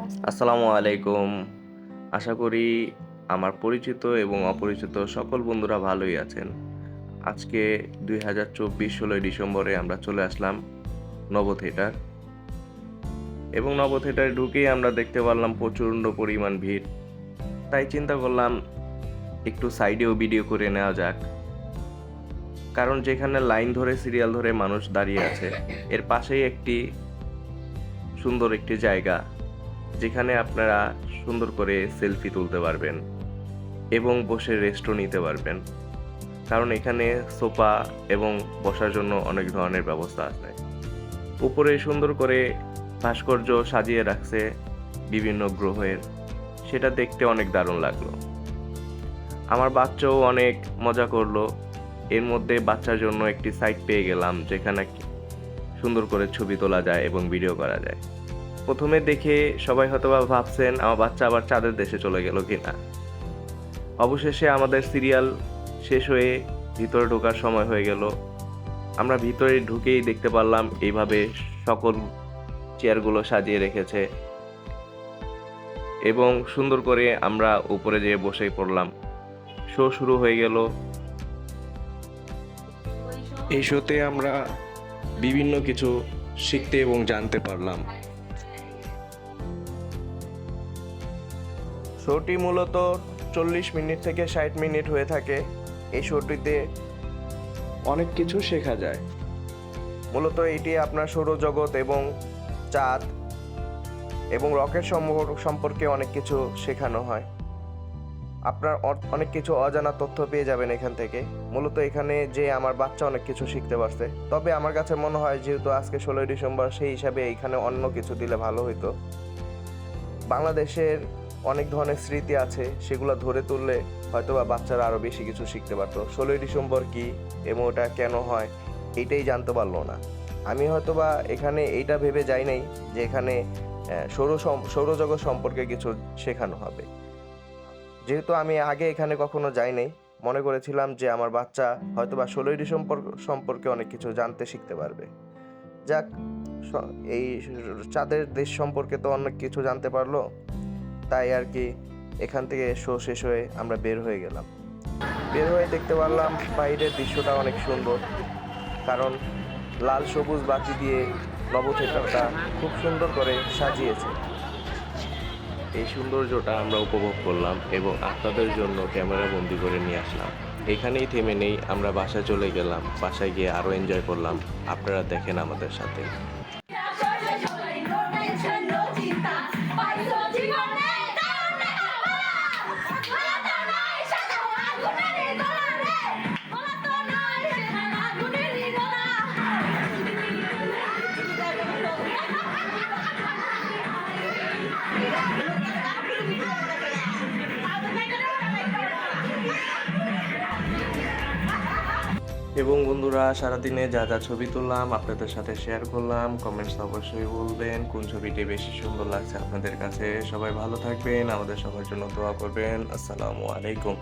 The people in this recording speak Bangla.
আসসালামু আলাইকুম। আশা করি আমার পরিচিত এবং অপরিচিত সকল বন্ধুরা ভালোই আছেন। আজকে ২০২৪ ১৬ই ডিসেম্বরে আমরা চলে আসলাম নব থিয়েটার এবং নব থিয়েটারে ঢুকেই আমরা দেখতে পারলাম প্রচণ্ড পরিমাণ ভিড়। তাই চিন্তা করলাম একটু সাইডেও ভিডিও করে নেওয়া যাক। কারণ যেখানে লাইন ধরে সিরিয়াল ধরে মানুষ দাঁড়িয়ে আছে, এর পাশেই সুন্দর একটি জায়গা যেখানে আপনারা সুন্দর করে সেলফি তুলতে পারবেন এবং বসে রেস্টও নিতে পারবেন। কারণ এখানে সোফা এবং বসার জন্য অনেক ধরনের ব্যবস্থা আছে। উপরে সুন্দর করে ভাস্কর্য সাজিয়ে রাখছে বিভিন্ন গ্রহের, সেটা দেখতে অনেক দারুণ লাগলো। আমার বাচ্চাও অনেক মজা করলো। এর মধ্যে বাচ্চার জন্য একটি সাইট পেয়ে গেলাম যেখানে সুন্দর করে ছবি তোলা যায় এবং ভিডিও করা যায়। প্রথমে দেখে সবাই হয়তোবা ভাবছেন আমার বাচ্চা আবার চাঁদের দেশে চলে গেল কিনা। অবশেষে আমাদের সিরিয়াল শেষ হয়ে ভিতরে ঢোকার সময় হয়ে গেল। আমরা ভিতরে ঢুকেই দেখতে পারলাম এইভাবে সকল চেয়ারগুলো সাজিয়ে রেখেছে এবং সুন্দর করে আমরা উপরে যেয়ে বসে পড়লাম। শো শুরু হয়ে গেল। এই শোতে আমরা বিভিন্ন কিছু শিখতে এবং জানতে পারলাম। শোটি মূলত 40 মিনিট থেকে 60 মিনিট হয়ে থাকে। এই শোটিতে অনেক কিছু শেখা যায়। মূলত এটি আপনার সৌরজগৎ এবং চাঁদ এবং রকেট সম্পর্কে অনেক কিছু শেখানো হয়। আপনার অনেক কিছু অজানা তথ্য পেয়ে যাবেন এখান থেকে। মূলত এখানে যে আমার বাচ্চা অনেক কিছু শিখতে পারছে। তবে আমার কাছে মনে হয় যেহেতু আজকে 16ই ডিসেম্বর, সেই হিসাবে এইখানে অন্য কিছু দিলে ভালো হতো। বাংলাদেশের অনেক ধরনের স্মৃতি আছে, সেগুলো ধরে তুললে হয়তোবা বাচ্চারা আরও বেশি কিছু শিখতে পারতো। 16ই ডিসেম্বর কি এবং ওটা কেন হয় এইটাই জানতে পারলো না। আমি হয়তোবা এখানে এইটা ভেবে যাই নাই যে এখানে সৌরজগৎ সম্পর্কে কিছু শেখানো হবে। যেহেতু আমি আগে এখানে কখনো যাই নাই, মনে করেছিলাম যে আমার বাচ্চা হয়তোবা 16ই ডিসেম্বর সম্পর্কে অনেক কিছু জানতে শিখতে পারবে। যাক, এই চাঁদের দেশ সম্পর্কে তো অনেক কিছু জানতে পারলো। তাই আর কি এখান থেকে শো শেষ হয়ে আমরা বের হয়ে গেলাম। বের হয়ে দেখতে পারলাম বাইরের দৃশ্যটা অনেক সুন্দর, কারণ লাল সবুজ বাতি দিয়ে নব থিয়েটারটা খুব সুন্দর করে সাজিয়েছে। এই সৌন্দর্যটা আমরা উপভোগ করলাম এবং আপনাদের জন্য ক্যামেরা বন্দি করে নিয়ে আসলাম। এখানেই থেমে নেই, আমরা বাসায় চলে গেলাম। বাসায় গিয়ে আরও এনজয় করলাম। আপনারা দেখেন আমাদের সাথে। এবং বন্ধুরা, সারাদিনে যা যা ছবি তুললাম আপনাদের সাথে শেয়ার করলাম। কমেন্টস অবশ্যই বলবেন কোন ছবিটি বেশি সুন্দর লাগছে আপনাদের কাছে। সবাই ভালো থাকবেন, আমাদের সবার জন্য দোয়া করবেন। আসসালামু আলাইকুম।